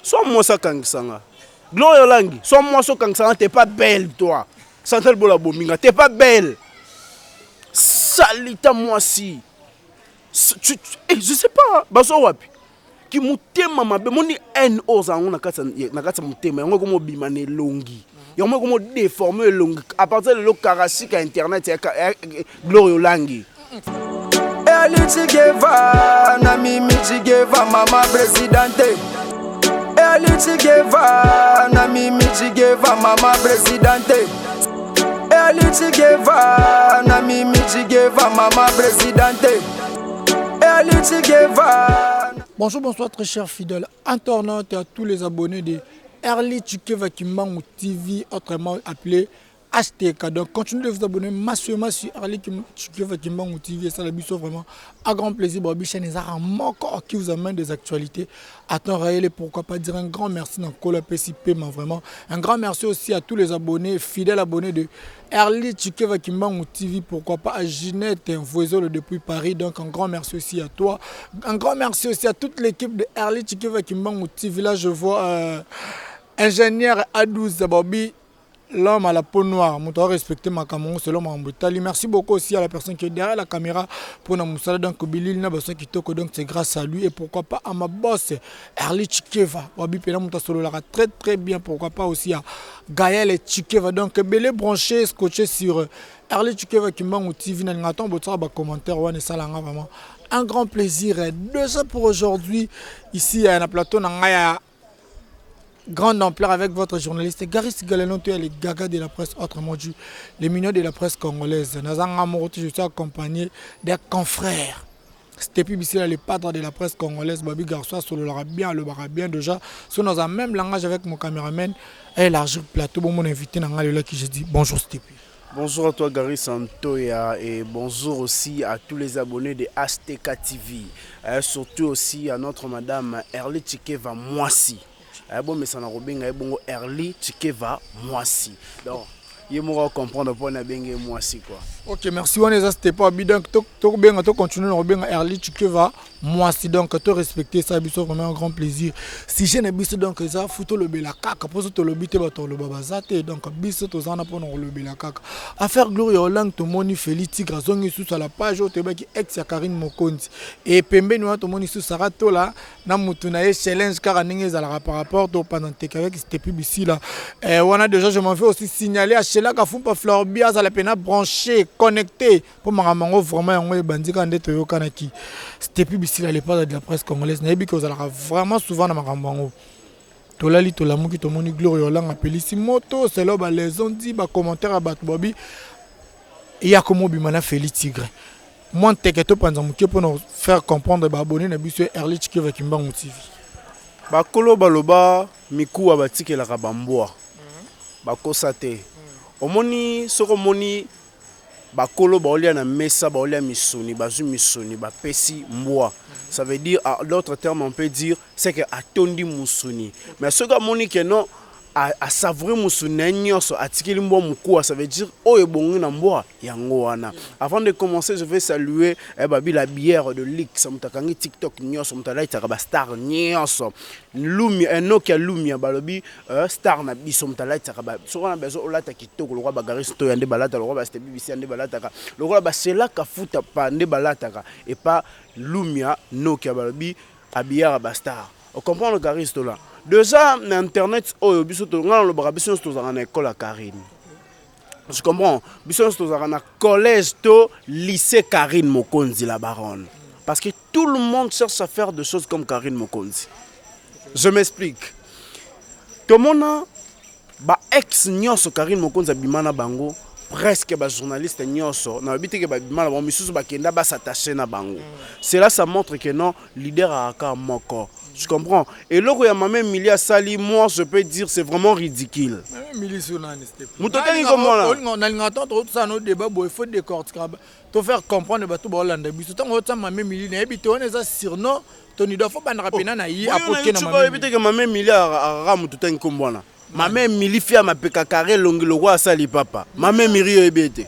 Sois moi ça kangisanga. Gloire Langi, sois moi ça kangisanga, t'es pas belle toi. Santel Bola Bominga, t'es pas belle. Salita moi si. Je sais pas, baso wapi. Ki mutema mabe, moni en ozango nakatsa mutema, yango komo bimane longi. Yango komo déformer longi. À partir de lo karasika internet Gloire Langi. Eli Chigeva, na mimi Chigeva, mama presidente. Eli Chigeva, na mimi Chigeva, mama presidente. Eli Chigeva, na mimi Chigeva, mama presidente. Eli Chigeva. Bonjour, bonsoir très chers fidèles internautes et à tous les abonnés de Early Chikeva Kimbangu TV, autrement appelé HTK. Donc continuez de vous abonner massivement sur Early Chikeva Kimbangu TV. Et ça, la biso vraiment à grand plaisir. Bobby Chen et Zara encore qui vous amène des actualités à temps réel. Et pourquoi pas dire un grand merci dans Cola PCP, mais vraiment un grand merci aussi à tous les abonnés, fidèles abonnés de Early Chikeva Kimbangu TV. Pourquoi pas à Ginette Voisole depuis Paris. Donc un grand merci aussi à toi. Un grand merci aussi à toute l'équipe de Early Chikeva Kimbangu TV. Là je vois ingénieur A12 Bobby. L'homme à la peau noire, je dois respecter ma caméra, c'est l'homme en Bretagne. Merci beaucoup aussi à la personne qui est derrière la caméra pour nous montrer donc Billy n'a besoin qui toque, donc c'est grâce à lui et pourquoi pas à ma boss Early Chikeva. Wabi Pena Mouta Solo très très bien, pourquoi pas aussi à Gaël Chikeva. Donc belé branché, scotché sur Early Chikeva Kimbangu TV. N'attend pas de commentaire ou ça vraiment un grand plaisir. Déjà pour aujourd'hui ici à la plateau Nangaya. Grande ampleur avec votre journaliste Garis Galenoto et les gagas de la presse, autrement dit les mineurs de la presse congolaise. Je suis accompagné des confrères. C'était plus ici les padres de la presse congolaise. Babi Garçois sur le bien déjà. Sur dans un même langage avec mon caméraman et élargir le plateau. Bon, mon invité là qui je dis bonjour Stépi. Bonjour à toi Gary Santoya et bonjour aussi à tous les abonnés de HTK TV. Surtout aussi à notre madame Early Chikeva Mwasi. Bon mais ça n'a pas bon Early Chikeva Mwasi. Donc il faut comprendre pour na bengue Mwasi quoi. OK, merci on est c'était pas bien donc to bien to continuer na bien Early Chikeva Mwasi donc to respecter ça biso vraiment un grand plaisir. Si je n'ai biso donc ça photo le bela kaka pour to le bité ba to le babazate donc biso to zana pour le bela kaka. Affaire Gloire Lang to moni Félix Tigre zongi sous à la page au teba qui ex ya Karine Mokonzi et pembe no to moni sous Sarato là na mutu na challenge car ninge za la par rapport au pendant tek avec c'était publicité là. On a déjà je m'en fais aussi signaler à Chela Kafumpa Fleur Bia za la pena branché connecté pour Maramango vraiment on est bandi quand de Toyo Kanaki. C'était publicité à l'époque de la presse congolaise. Nabi que vous allez vraiment souvent dans Maramango. Tolali tolamu qui tomoni Gloire Lang appelé si moto c'est là les ont dit ba commentaire à Bat Bobby. Il y a comme Bimana Félix Tigre. Moi t'inquiète pas pour nous faire comprendre ba abonné na biso Early Chikeva Kimbangu TV. Ba kolo baloba miku abatike la kabamboa. Ba kosate. Omoni soko moni bakolo baolia na mesa baolia misuni bazu misuni ba pesi mboa. Ça veut dire à d'autres termes on peut dire c'est que atondi musuni. Mais ce que moni que non à savourer musuni nyonso atikeli mboa mukuwa ça veut dire o ebongi na mboa yango wana. Avant de commencer je vais saluer babi la bière de Lick ça mutakangi TikTok nyonso mutalaita ba star nyonso. Lumi enokia Lumia balobi star na biso mutalaita ba soko na bezo olata kitoko lokwa bagaris to yande balata lokwa ba BBC yande balata ka lokwa ba sela ka futa pa nde balata ka et pas Lumia nokia balobi a bière ba star. On comprend le garis to là. Déjà, l'internet, oh, biso to ngana lo barabiso to za na école à Karine. Je comprends. Biso to za na collège to lycée Karine Mokonzi la baronne. Parce que tout le monde cherche à faire des choses comme Karine Mokonzi. Je m'explique. Tout le monde ba ex nyonso Karine Mokonzi bimana bango presque ba journaliste nyonso na bité que ba bimana ba misusu ba kenda ba s'attacher na bango. Cela ça montre que non leader a ka moko. Je comprends. Et là, il y a même Milia Sali, moi je peux dire c'est vraiment ridicule. Milia Sonane, c'était. Moutotani comme moi là. On a l'entendre tout ça nos débats, il faut décortiquer. Te faire comprendre que tout le monde est tout le temps même Milia, et puis on est surnom, Tony doit faut pas rappeler na yi apporter na maman. Tu peux que maman Milia a ram tout un comme moi là. Maman Milia fait ma peka carré longue le roi Sali papa. Maman Miria ebete.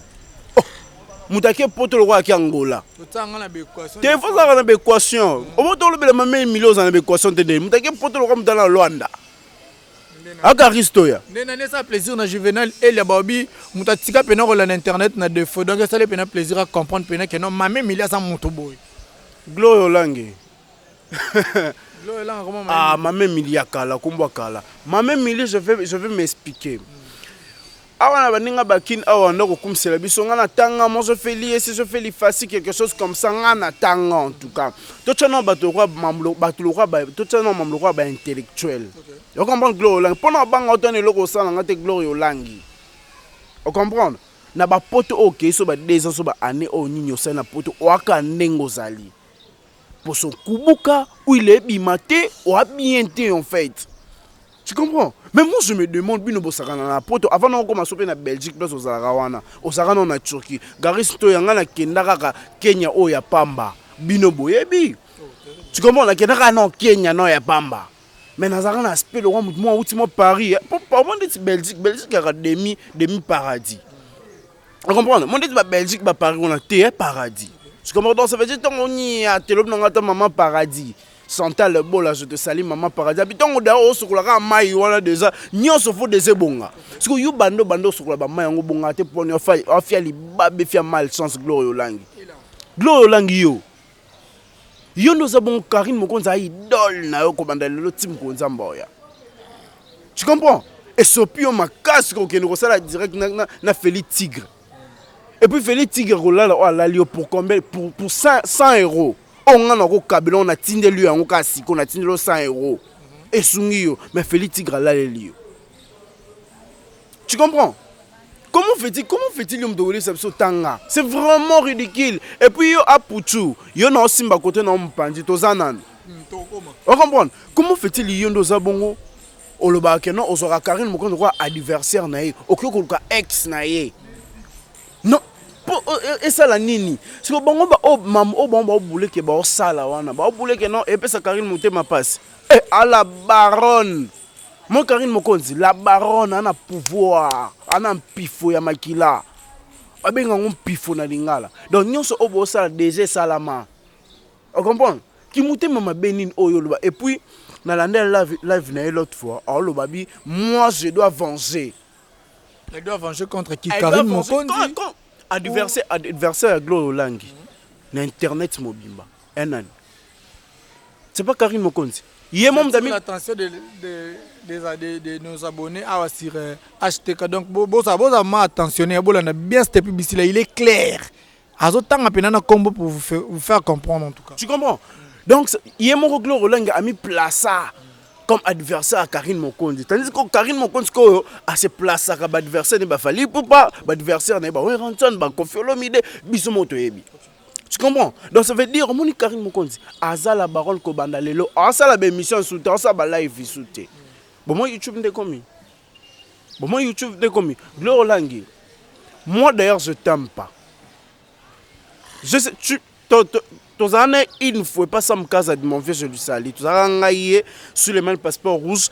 mutake poto lokwa ki Angola Totanga na béquation. te faut ça na équation obo to lobela mame millions na équation te de mutake poto lokwa mutala Luanda aka ristoya Ndena ça plaisir na juvénal et la babi mutatika pena ko na internet na défaut donc ça le pena plaisir à comprendre pena que non mame millions ça moto boy. Gloire Olangi. Gloire là comment Ah, mame millions kala kumba kala. Mame millions je vais m'expliquer. Awa na baninga bakin awa ndoko kumsela biso ngana tanga mo je fais lier si je fais li facile quelque chose comme ça ngana tanga en tout cas. To tshana bato kwa mamlo bato lokwa ba to tshana mamlo kwa ba intellectuel. On comprend Gloire Olangi. Pona banga otone loko sala ngate Gloire Olangi. On comprend? Na ba poto OK so ba 2 ans so ba année o nyinyo sa na poto o aka ndengo zali. Pour son kubuka où il est bimaté ou bien en fait. Tu comprends? Mais moi je me demande bino bosakana na poto avant na commencer na Belgique place aux Arawana, aux Arana na Turquie. Garis to yanga na kendaka Kenya o ya pamba. Bino boyebi. Tu comprends na kendaka na Kenya no ya pamba. Mais nazaka na aspect le moi ultimo Paris. Pour moi dit Belgique a demi paradis. Tu comprends? Moi dit Belgique ba Paris on a té paradis. Tu comprends? Donc ça veut dire qu'on y a télé na maman paradis. Santa le beau là, je te salue maman paradis. Habitant au dehors sur la maille voilà déjà. Nyon se faut des ebonga. Parce que you bando sur la maille on bonga te pour ne faire li babe faire malchance Gloire Olangi. Gloire Olangi yo. Yo nous avons Karine Mokonza idole na yo komanda le team konza mboya. Tu comprends? Et sopio ma casse ko ke no sala direct na Félix Tigre. Et puis Félix Tigre là oh la lio pour combien pour 100 €. On a un cabelon, on a tindé lui en cas si on a tindé 100 €. Et Sungio, mais Félix Tigre là les lieux. Tu comprends? Comment fait-il de voler ça tanga? C'est vraiment ridicule. Et puis yo apuchu, yo na simba côté na mpandi tozanan. On comprend? Comment fait-il yo ndo zabongo? Oloba ke non ozora Karine Mokonzi ko adversaire na ye, okoko ka ex na ye. Non. Et ça la nini si ko bango ba o mam o bango ba boule ke ba o sala wana ba boule ke non et puis ça Karine monter ma passe et à la baronne mon Karine Mokonzi la baronne ana pouvoir ana pifo ya makila abenga ngom pifo na lingala donc nyonso o bo sala DG salama on comprend ki monter mama benine oyo loba et puis na la live na l'autre fois oh loba bi moi je dois venger. Elle doit venger contre qui? Karine Mokonzi. Adversaire à Gloire Olangi. Internet mobimba. C'est pas Karine Mokonzi. Hier mon ami l'attention de nos abonnés à sur HTK donc bosa ma attentionné bolana bien cette publicité là il est clair. Azotan apena na combo pour vous faire comprendre en tout cas. Tu comprends? Donc hier mon Gloire Olangi a mis Plaça comme adversaire à Karine Mokonzi. Tandis que Karine Mokonzi a se place à adversaire ne ba fali pour pas adversaire ne ba Ranson ba Koffi Olomide biso moto yebi. Tu comprends? Donc ça veut dire moni Karine Mokonzi azala baronne ko banda lelo asala ba émission soute ça ba live soute. Bon moi YouTube ndé komi. Gloire Olangi. Moi d'ailleurs je t'aime pas. Je sais tous années, il ne faut pas ça me caser de mon vieux, je lui salue. Tous années, sur le même passeport rouge,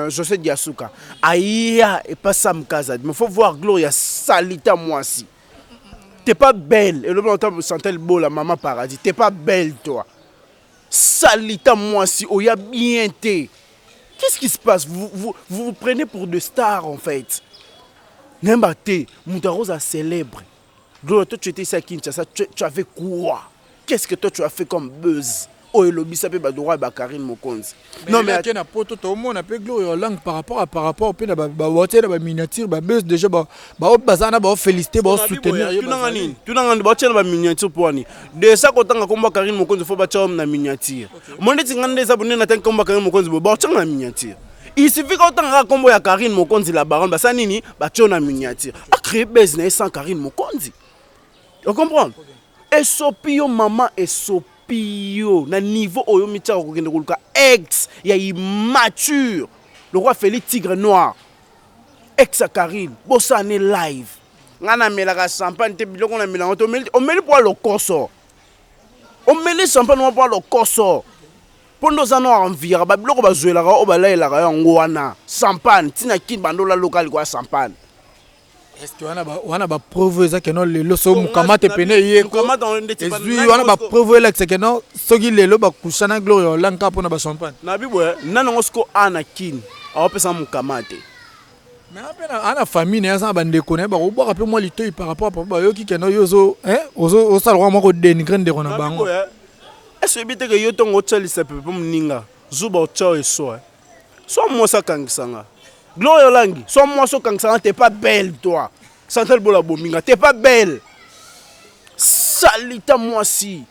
José Diasuka. Aïe, et pas ça me caser. Mais il faut voir Gloria salita moi aussi. T'es pas belle. Et le bon temps, sentait le beau, la maman paradis. T'es pas belle, toi. Salita moi aussi. Oh, y a bien été. Qu'est-ce qui se passe? Vous prenez pour des stars, en fait. N'importe, Moutarosa célèbre. Gloire, toi tu étais ici à Kinshasa, tu as fait quoi? Qu'est-ce que toi tu as fait comme buzz? Oh, le bisape Badora et Karine Mokonzi. Non, mais tu as poto tout le monde a Gloire Olangi par rapport au pays de la miniature, buzz déjà, bazana, féliciter, soutenir. Tu n'as pas de miniature pour ani. De ça, quand on a combat Karine Mokonzi, il faut battre la miniature. Moi, je dis que les abonnés n'attendent combat Karine Mokonzi, il faut battre la miniature. Il suffit quand on a combat Karine Mokonzi, la baronne, ça nini, battre la miniature. A créé business sans Karine Mokonzi. Tu comprends? Et sopio maman et sopio na niveau oyo mitia ko kende ko ex ya immature le roi Félix Tigre Noir ex Karine bossa ne live ngana mela ka champagne te biloko na mela on meli pour le corso on meli champagne pour le corso pondo za no envira ba biloko ba jouela ka o ba laela ka yango wana champagne tina kin bandola local kwa champagne est-ce que on a ba preuve ça que non le so mukamate pene yeko ezui on a ba preuve là que non soki lelo ba kushana Gloria Lanka pona ba champagne na bibwe nana ngosko anakin awapesa mukamate mais ana famille na ça ba ndeko na ba ko boka pe moi litoyi par rapport à papa yoki que non yozo ozo salwa moko dénigrer ndeko na bango est-ce que que yo tongo tsalisa pepe mninga zuba otchao eso so moi ça kangisanga Gloria Langi, sois moi so kangisanga t'es pas belle toi. Santel bola bominga, t'es pas belle. Salita moi si.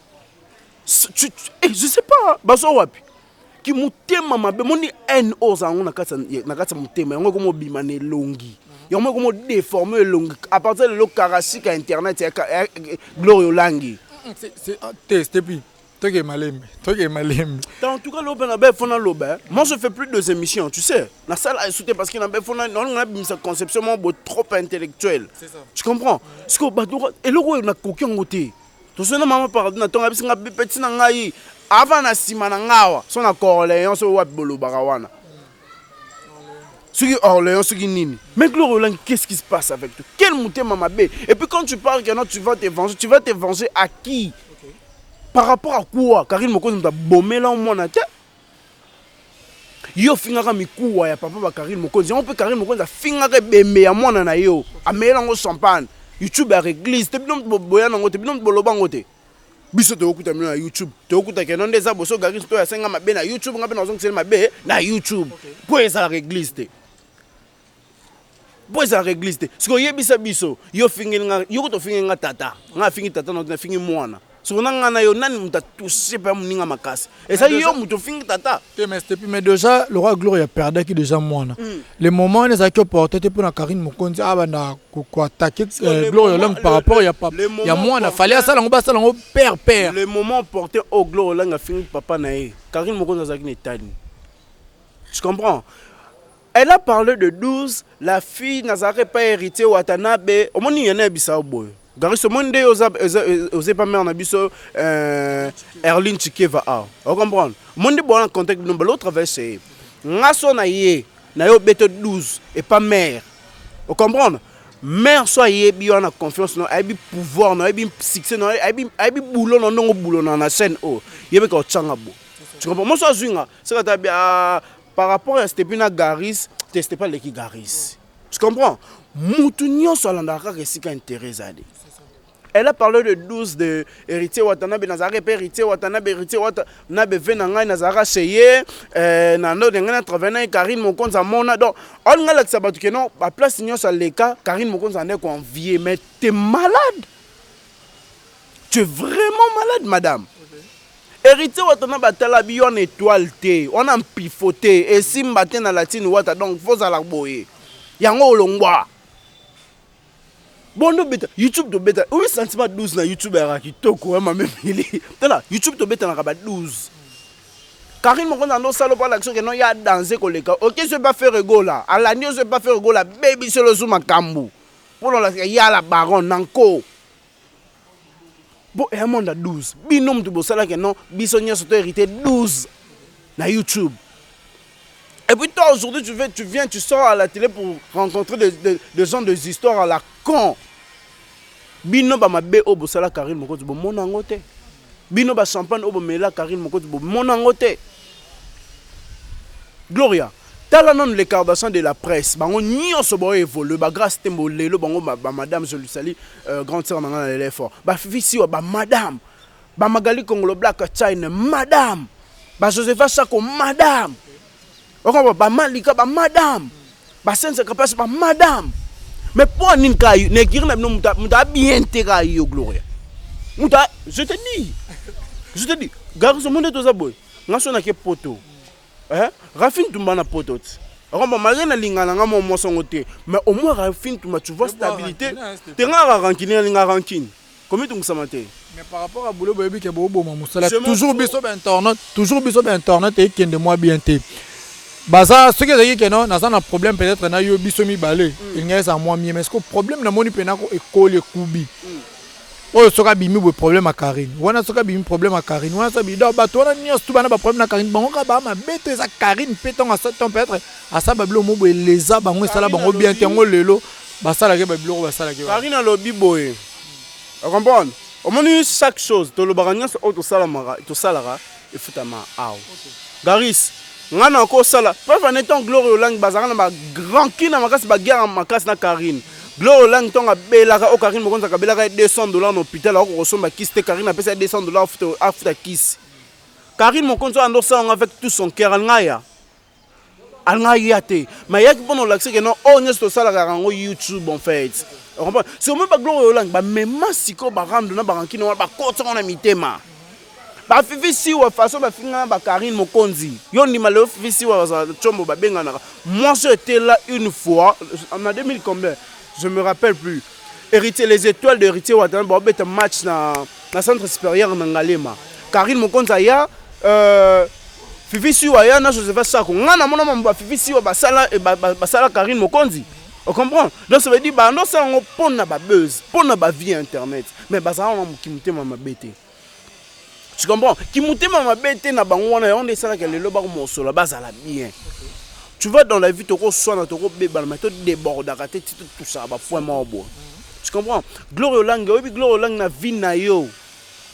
Je sais pas, baso wapi. Ki mutema mabe moni NO zango nakatsa mutema yango komo bimane longi. Yango komo déformer longi à partir de lo karasika internet Gloria Langi. C'est puis toi qui es malembe. En tout cas, moi je fais plus de émissions, tu sais. La salle a sauté parce qu'il y a une conception trop intellectuelle. Tu comprends? Parce que et le roi n'a aucun côté. Tu sais, maman parle de ton absence de petit nangaï. Avant la simana, son accord, les sur Wap Bolo Barawana. Ce qui est Orléans, ce qui est Nini. Mais Gloria, qu'est-ce qui se passe avec toi? Quel mouté maman B? Et puis quand tu parles que non, tu vas te venger à qui? Par rapport à quoi? Karine Mokonzi m'a bombé là au monde. Yo fingaka mikuwa ya papa ba Karine Mokonzi. On peut Karine Mokonzi fingaka bembe ya mwana na yo. Amela ngo champagne. YouTube à église. Te binom boya nango te binom boloba ngote. Biso te okuta na YouTube. Te okuta ke non des aboso Karine to ya senga mabe na YouTube ngabe na zongtsela mabe na YouTube. Po eza église te. Po eza église te. Siko yebisa biso. Yo finginga yo to finginga tata. Nga fingi tata na fingi mwana. Et ça, mais déjà, le roi Gloria perdait qui déjà moi. Les moments où les acteurs portaient pour la Karine Mokonzi, attaquer Gloria Langi par rapport, il y a moi, il fallait ça, on père. Les moments portés au Gloria Langi a fini papa naé. Karine Mokonzi a gagné Tani. Tu comprends? Elle a parlé de 12, la fille n'a pas hérité Watanabe. Au moins, il y en a un boy. Garis monde osé pas mettre en abisso Erlin Chikeva a. Vous comprenez? Monde bon en contexte de l'autre verset. Ngaso na ye na yo beto 12 et pas mère. Vous comprenez? Mère soit ye bi on a confiance no ay bi pouvoir no ay bi succès no ay bi boulot no ngo boulot na scène o. Yebe ko tchanga bo. Tu comprends? Moi so zwinga, c'est que par rapport à Stepina Garis, testé pas l'équipe Garis. Tu comprends? Moutounion sur l'andaka resika intérêt zade. Elle a parlé de 12 de héritier Watanabe Nazare, héritier Watanabe Venanga Nazara Cheye, Nano Dengana Travena et Karine Mokonzi à Mona. Donc, on a l'accepté que non, à place de sur les cas, Karine Mokonzi en est convié. Mais t'es malade. Tu es vraiment malade, madame. Héritier Watanabe Talabi, on étoile, on a pifoté. Et si m'batten à la tine, donc, faut à la boye. Yango Longwa. Bon, YouTube to beta. Oui, sentiment 12 na YouTube era ki toko ma même il. Tala, YouTube to beta na kaba 12. Karine Mokonzi ando salo par l'action que non ya danser koleka. OK, je vais pas faire rigolo là. À la nuit, je vais pas faire rigolo là. Baby c'est le zoom makambu. Pour la ya la baron nanko. Bon, et un monde à 12. Binom to bosala que non, bisonia soto hérité 12 na YouTube. Et puis toi aujourd'hui tu sors à la télé pour rencontrer des gens des histoires à la con. Bino ba mabe obo sala Karine Mokonzi bo mona ngote. Bino ba champagne obo mela Karine Mokonzi bo mona ngote. Gloria, tala non les Kardashians de la presse, bango nyonso bo évoluer ba grâce tembo lelo bango ba madame je lui salue grande sœur nanga na l'effort. Ba fisi wa ba madame. Ba Magali Congolo Black China madame. Ba Josepha Chako madame. Ba Malika ba madame. Ba Sense Kapasi ba madame. Mais pour une caillou, ne kirna no muta bien tera yo Gloria. Muta, je te dis, garde ce monde to zaboy. Ngaso na ke poto. Rafine tumba na poto. Ramba malgré na lingana nga mo songote, mais au moins Rafine tumba tu vois stabilité. Te nga rankine linga rankine. Comment tu m'samate? Mais par rapport à boulot baby ke bobo mamusala toujours biso internet et kende moi bien te. Baza ce que dit que non, na un problème peut-être na yo biso mi balé. Il n'y a ça moi mieux mais ce que problème na moni pena ko école kubi. Oh soka bimi bo problème à Karine. Wana soka bimi problème à Karine. Wana ça bi do ba to na nyos tu bana ba problème na Karine. Bango ka ba ma bête za Karine péton à 7 ans peut-être à ça bablo mo bo leza bango sala bango bien tengo lelo. basalaki babiloko basalaki Karine alobi boye. Tu comprends? Au moins chaque chose, to le bagagnas auto salamara, to salara et futama aw. Garis, ngana ko sala, pas en étant Gloire Lang bazarana ba grand kina makas ba guerre makas na Karine. Gloire Lang tonga belaka o Karine mokonza kabelaka $200 na hôpital ko kosomba kiste Karine a pesa $200 futa kiss. Karine mokonza ando sa avec tout son cœur ngaya. Alngaya te, mais yaki pono l'accès que non on est to sala rango YouTube en fait. On comprend? Si on me ba Gloire Lang ba même siko ba rendre na ba rankino ba kota on a mitema. Ba fifi si wa façon ba finga ba Karine mokonzi. Yo ni malo fifi si wa chombo ba benga na. Moi j'étais là une fois en 2000 combien? Je me rappelle plus. Héritier les étoiles de héritier Ouattara ba bet match na centre supérieur na Ngalema. Karine mokonza ya fifi si wa ya na Joseph Sako. Ngana mona mamba fifi si wa basala Karine mokonzi. On comprend? Donc ça veut dire bah non ça on pona ba buzz, pona ba vie internet. Mais bah ça on kimute mama bete. Tu comprends? Kimute mama bete na bango wana on desala que le loba mo solo bazala bien. Tu vas dans la vie tu reçois na tu beba mais tu débordes à tête tout ça ba foi mo bo. Tu comprends? Gloire Lang, oui Gloire Lang na vie na yo.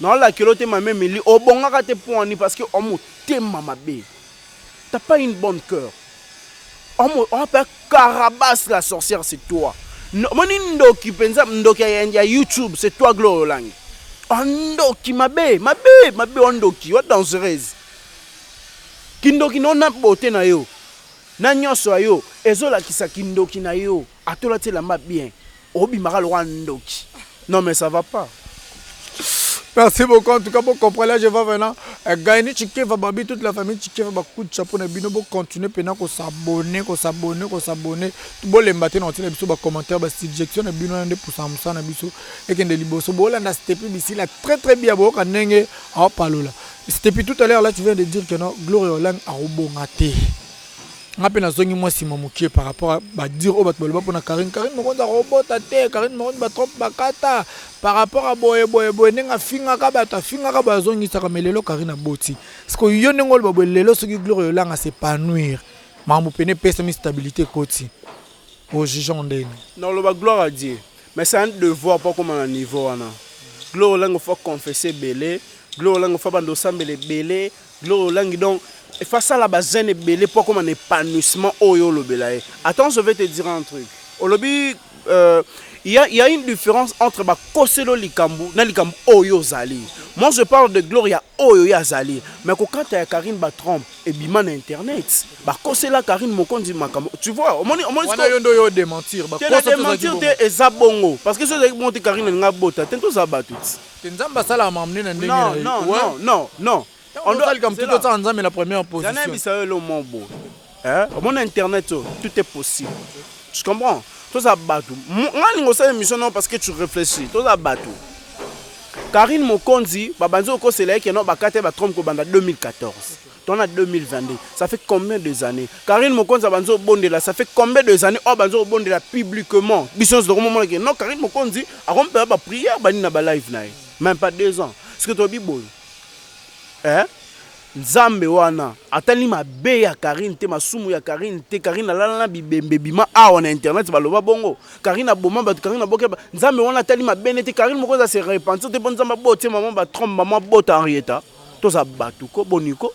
Non la kelote ma même li o bonga ka te point parce que on mo te mama be. T'as pas une bonne cœur. On appelle Carabas la sorcière, c'est toi. Moni ndoki penza ndoki ya YouTube, c'est toi Gloire Lang. Ndoki mabe ondoki, what dangereuse. Kindoki non na beauté na yo. Na nyonso yo, ezola kisa kindoki na yo. Atola te lamba bien. Obi mara lo ndoki. Non mais ça va pas. Merci beaucoup. En tout cas, pour comprendre, là, je vais maintenant gagner Tchikeva Babi, toute la famille Tchikeva va coup de chapeau. Nous allons continuer pour s'abonner. Tout le monde matin, on tient des commentaires, des suggestions, des pour Samson, et que des libos. Bon, là, c'était ici, là, très bien. Bon, quand on parle là. C'était tout à l'heure, là, tu viens de dire que non, Gloire Lang a rebongaté. Ngapi na zongi moi sima mukie par rapport à ba dire au bat boloba pona Karine mokonza robot ate Karine mokonza ba trop bakata par rapport à boye nenga finga ka ba zongi saka melelo Karine aboti parce que yo nengol ba lelo soki Gloire Lang a s'épanouir mambo pene pesa mi stabilité koti au jugeant ndeni non le ba gloire à Dieu mais c'est un devoir pas comme un niveau wana Gloire Lang faut confesser belé Gloire Lang faut bando sambele belé Gloire Lang donc et face à la base belé pour comme un épanouissement oyo le belaye. Attends, je vais te dire un truc. Au lobby il y a une différence entre ba koselo likambu na likambu oyo zali. Moi je parle de Gloria oyo ya zali. Mais quand tu as Karine ba trompe et bima na internet, ba kosela Karine mokonzi makambo. Tu vois, au moins yondo yo démentir ba démentir te ezabongo parce que ceux qui monter Karine nga bota, tento za batut. Tenzamba sala mamne na ndenge. Non. On doit comme tout le temps mais la première position. J'en ai vu ça le mon beau. Hein? Au monde internet tout est possible. Tu comprends? Tout ça batou. Ngani ngosa émission non parce que tu réfléchis. Tout ça batou. Karine Mokonzi, babanzo ko c'est là que non bakate ba trompe ko banda 2014. On a 2022. Ça fait combien de années? Karine Mokonzi banzo bondela, ça fait combien de années oh banzo bondela publiquement. Bisons de moment que non Karine Mokonzi a rompe ba prière bani na ba live na. Même pas 2 ans. Ce que toi bibo. Nzambe wana atali mabe ya Karine te masumu ya Karine te Karine alala bibembe bima awa na internet baloba bongo Karine aboma ba Karine aboke Nzambe wana atali mabe te Karine mokoza se repentir te bonzamba bote maman ba trompe maman bota Henrietta tout ça batou ko boniko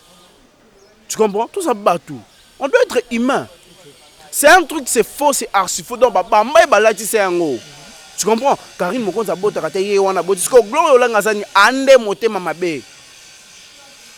tu comprends tout ça batou on doit être humain c'est un truc c'est faux c'est archi faux donc ba mai balati c'est ngo tu comprends Karine mokoza bota kate ye wana boti ko Gloire Lang azani ande motema mabe.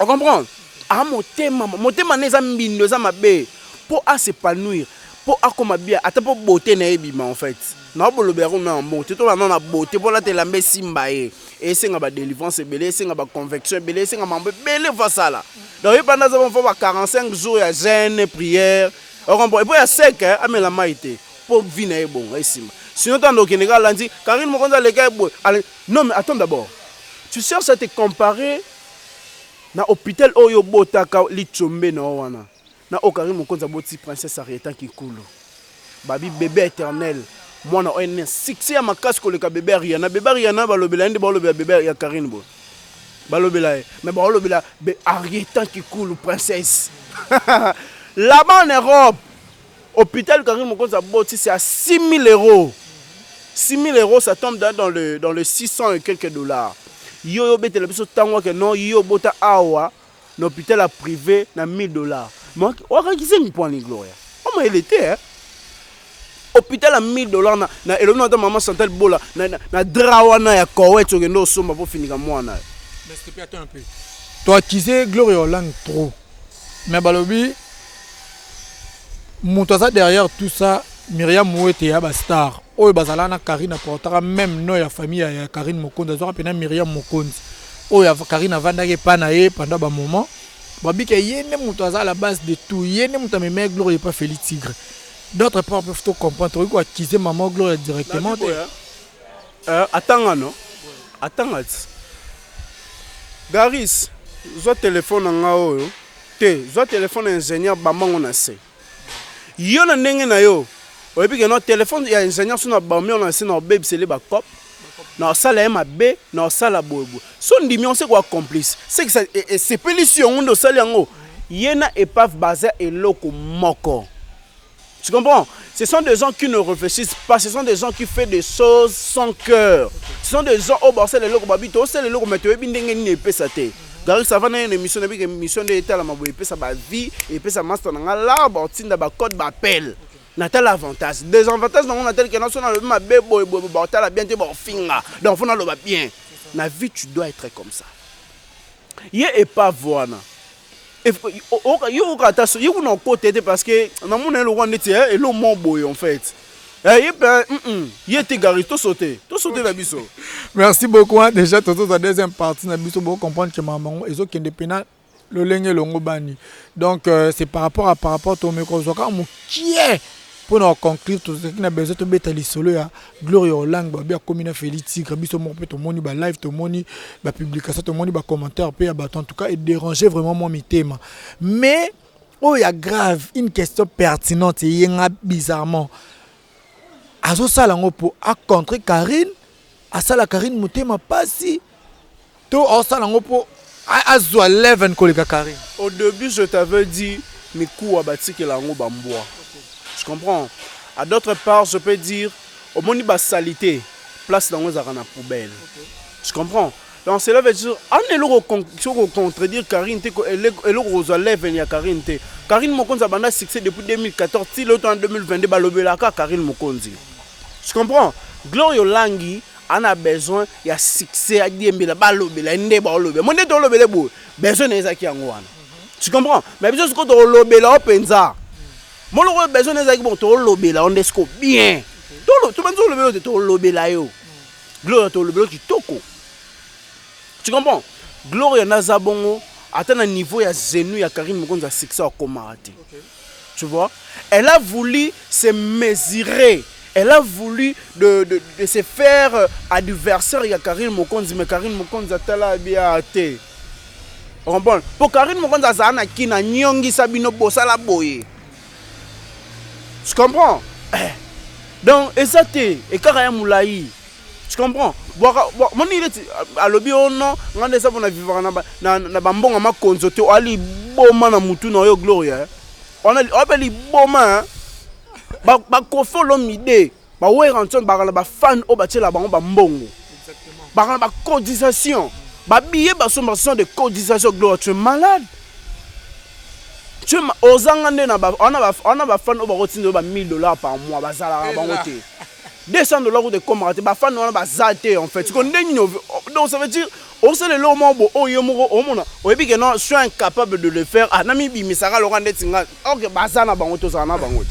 On comprend? Ah, motema neza mbindo za mabe pour s'épanouir, pour akoma bien, ata pour beauté na ebima en fait. Na bolobero na monte to na beauté pour la te lambe simba e senga ba délivrance belé, senga ba conviction belé, senga mambe belé face là. Donc pendant ça on fait 45 jours ya jeûne, prière. On comprend? Et puis ya sec amela maïté pour vina e bon simba. Sinon tant que nega landi, Karine Mokonza le gars non mais attends d'abord. Tu cherches à te comparer na hôpital oyo botaka lichombe na wana na Karine Mokonza boti princesse Henrietta Kikulu babi bébé éternel mwana on succès ya makasi ko le ka bébé Rihanna balobela ndi balobela bébé ya Karine bo balobela mais balobela Henrietta Kikulu princesse là-bas en Europe hôpital Karine Mokonza boti c'est à 6 000 €. 6 000 euros, ça tombe dans le 600 et quelques dollars. Yo bete la biso tango que non yo bota awa l'hôpital privé na 1 000 dollars. Moi on qui c'est mi point ni Gloria. On m'a était hein. Hôpital à 1 000 dollars na elona ta maman Chantal Bola na drawana ya Koweït okendo somba pour finir moi na. Mais s'il te plaît attends un peu. Toi qui sais Gloria Hollande trop. Mais balobi Montosa derrière tout ça Myriam Mouete ya ba star. Oyo bazala na Karine portera même no ya famille ya Karine Mokonzi zo rapena Myriam Mokonzi. Oyo ya Karine avandaki pa na ye pendant ba moment. Babi ke yene Montosa à la base de tout. Yene Montame mec Gloria pas Félix Tigre. D'autres parts peuvent tout comprendre quoi acquiser maman Gloria directement. Attends non. Attends. Garis, zo téléphone nga oyo. Te, zo téléphone ingénieur bamango na se. Yo na ndenge na yo. Oui, puis que notre téléphone, il y a un ingénieur sur notre bambé, on a essayé notre bébé, c'est les backups. Dans ça, la MAB, dans ça, la bobo. Son diminution, c'est quoi complice? C'est que c'est pollution, on doit salir en haut. Il y a une épave basée et l'eau moko. Tu comprends? Ce sont des gens qui ne réfléchissent pas, ce sont des gens qui font des choses sans cœur. Ce sont des gens, oh, bah, c'est les locaux, bah, bito, c'est les locaux, mais tu veux bien une épée, ça t'est. Gary, ça va dans une émission, une émission d'État, la mabou, épée, ça va vie, épée, ça master, dans la barre, on a code d'appel. Na tel avantage. Des avantages dans on a tel que nous le ma bebo et bobo la bien te bon finga. Donc faut na le bien. Na vie tu dois être comme ça. Yé et pas voir na. Et yo kata so yo na côté parce que na mon le rwanda et le mon boy en fait. Yé te gari to sauter la biso. Merci beaucoup hein. Déjà toute la deuxième partie na biso pour comprendre que maman ezo kende pena le lenge longo bani. Donc c'est par rapport à ton micro zoka mo qui est pour nous conclure tout ce qui a besoin de mettre les solo ya Gloria Hollande ba bien comme Félix Tigre biso mo peut to moni ba live to moni ba publication to moni ba commentaire pe ba en tout cas et déranger vraiment mon thème. Mais oh ya grave une question pertinente et yenga bizarrement azo sala ngo pour à contrer Karine à sala Karine motema pasi to o sala ngo pour à lève collègue Karine. Au début je t'avais dit mes coups à bâtir que la ngo bamboa. Tu comprends? À d'autre part, je peux dire, au moins il salité, place dans la poubelle. Tu comprends? Donc cela veut dire, on est là contredire Karine, elle est lève il y a Karine. Karine Mokonzi a bandé succès depuis 2014, si l'autre en 2022, balobelaka Karine Mokonzi. Tu comprends? Gloria Hollande on a besoin il y a succès à dire mais la balobela ndé balobela. Mon ndé balobela bo, besoin ezaki ngwana. Tu comprends? Mais besoin ce que to lobela penza. Moi, le besoin des bon, tu lobela, on est bien. Tu m'as dit le tu lobela yo. Gloria tu lobela qui toko. Tu comprends? Gloria Nazabongo atteint un niveau ya zenu ya Karine Mokonzi a succès au Komarate. Tu vois? Elle a voulu se mesurer. Elle a voulu de se faire adversaire ya Karine Mokonzi, mais Karine Mokonzi a tala bien até. Bon, pour Karine Mokonzi a zana kina nyongi sabino bossa la boye. Tu comprends? Donc, et ça t'es, et Karaya Moulaï. Tu comprends? Mon il est à l'objet au nom, on a ça pour vivre na bambon ma konzote, on a li boma na mutu na yo Gloria. On a li boma, ba kofo l'homme idée, ba ouais renton ba fan au bâti la bambon bambongo. Ba cotisation, ba billet ba sommation de cotisation Gloria, tu es malade. Tu on a fan au barotin de 1 000 $ par mois, bazala bangote. 200 $ de commarate, ba fan on a zate en fait. Tu connais donc ça veut dire on sait le lomo bo o yomoro o mona. O ebi que non, je suis incapable de le faire. Ah nami bi misara lo rande tinga. OK bazana bangote ça na bangote.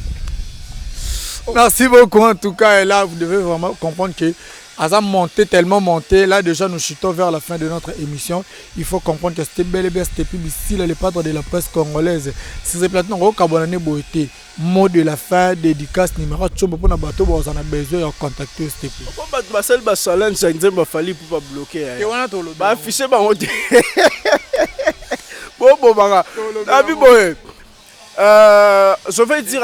Merci beaucoup en tout cas et là vous devez vraiment comprendre que Asa monté tellement monté, là déjà nous chutons vers la fin de notre émission. Il faut comprendre que c'était bel et bien c'était ici le padre de la presse congolaise. Si c'est plateau au Cabonané Boité, mot de la fin, dédicace numéro chombo pour na bateau on a besoin de contacter c'était plus. Pourquoi basel basalan ça ne fallait pour pas bloquer. Ba afficher ba on. Bon banga. Abi boy. Je vais dire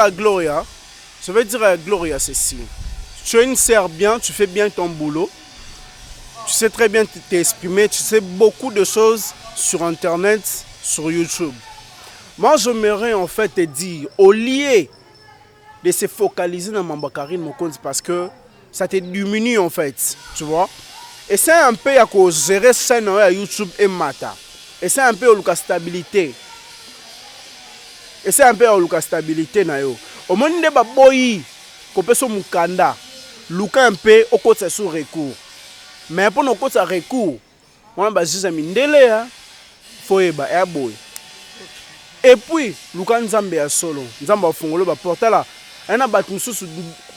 à Gloria ceci. Tu es une sœur bien, tu fais bien ton boulot. Tu sais très bien t'exprimer, tu sais beaucoup de choses sur Internet, sur YouTube. Moi, j'aimerais en fait te dire, au lieu de se focaliser dans Karine Mokonzi, parce que ça te diminue en fait, tu vois. Et c'est un peu à gérer ça dans YouTube et Mata. Et c'est un peu la stabilité. Et c'est un peu la stabilité na yo. Au moment de baboyi, qu'on peut se mukanda, luka un peu au côté sur recours. Mais pour nos côtés recours, on a basé ça mindele hein. Faut eba e boy. Et puis luka nzambe ya solo, nzambe afungolo ba porta là. Un abat mususu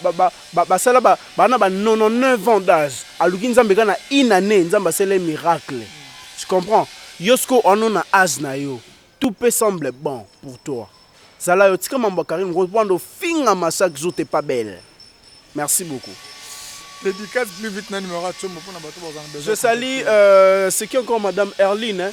ba sala ba na ba 99 ans d'âge. Aluki nzambe kana une année nzambe c'est le miracle. Tu comprends? Yosko on a âge na yo. Tout peut sembler bon pour toi. Zala yo tika mamba Karim reprendre finga massacre zo t'es pas belle. Merci beaucoup. Dédicace plus vite dans le numéro de Tchombo pour n'abattre vos ambitions. Je salue c'est qui encore madame Erline hein?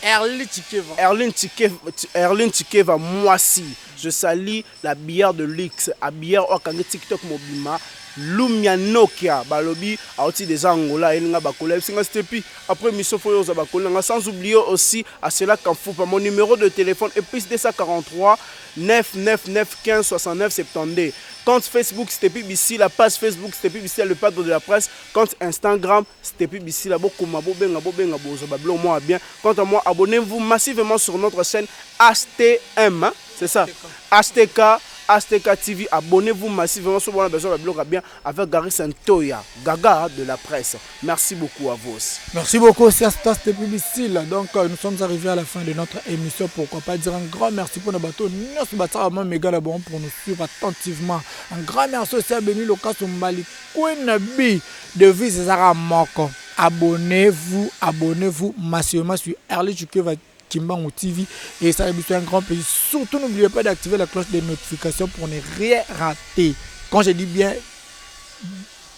Erline Tikeva moi si. Je salue la bière de luxe, à bière au kange TikTok mobima. Lumia Nokia balobi a aussi des Angola et nga bakola singa stepi après mission foyo za bakola sans oublier aussi à cela qu'en faut pas mon numéro de téléphone et plus 243 999 15 69 72 compte Facebook Stepi Bissi la page Facebook Stepi Bissi le padre de la presse compte Instagram Stepi Bissi la bokuma bobenga bozo bablo moi bien quant à moi abonnez-vous massivement sur notre chaîne HTM hein? C'est ça HTK TV, abonnez-vous massivement sur mon besoin de bien avec Gary Santoya, Gaga de la presse. Merci beaucoup à vous. Merci beaucoup, c'est Stepi Bissi. Donc nous sommes arrivés à la fin de notre émission. Pourquoi pas dire un grand merci pour nos bateaux. Nous sommes méga bon pour nous suivre attentivement. Un grand merci aussi à Beni Loka Sombali Kouenabi de Vie César Moko. Abonnez-vous massivement sur Erli Chukeva Kimbangu TV et ça est un grand plaisir. Surtout n'oubliez pas d'activer la cloche des notifications pour ne rien rater. Quand je dis bien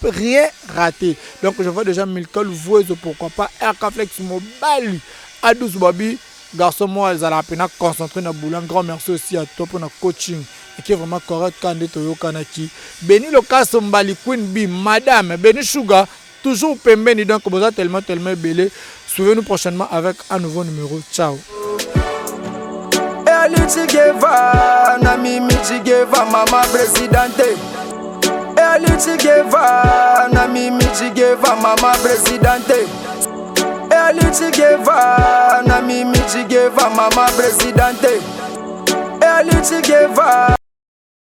rien rater. Donc je vois déjà Milkol Voice, pourquoi pas Aircaflex Mobile à 12 Babi. Garçon moi ils allaient à concentrer dans boulot. Un grand merci aussi à toi pour notre coaching et qui est vraiment correct quand Toyo Kanaki. Beni Loka Sombali Queen B Madame Beni Sugar toujours pembeni donc vous êtes tellement belé. Suivez-nous prochainement avec un nouveau numéro. Ciao. Erli Tikeva na mimi Tikeva mama presidente. Erli Tikeva na mimi Tikeva mama presidente. Erli Tikeva na mimi Tikeva mama presidente. Erli Tikeva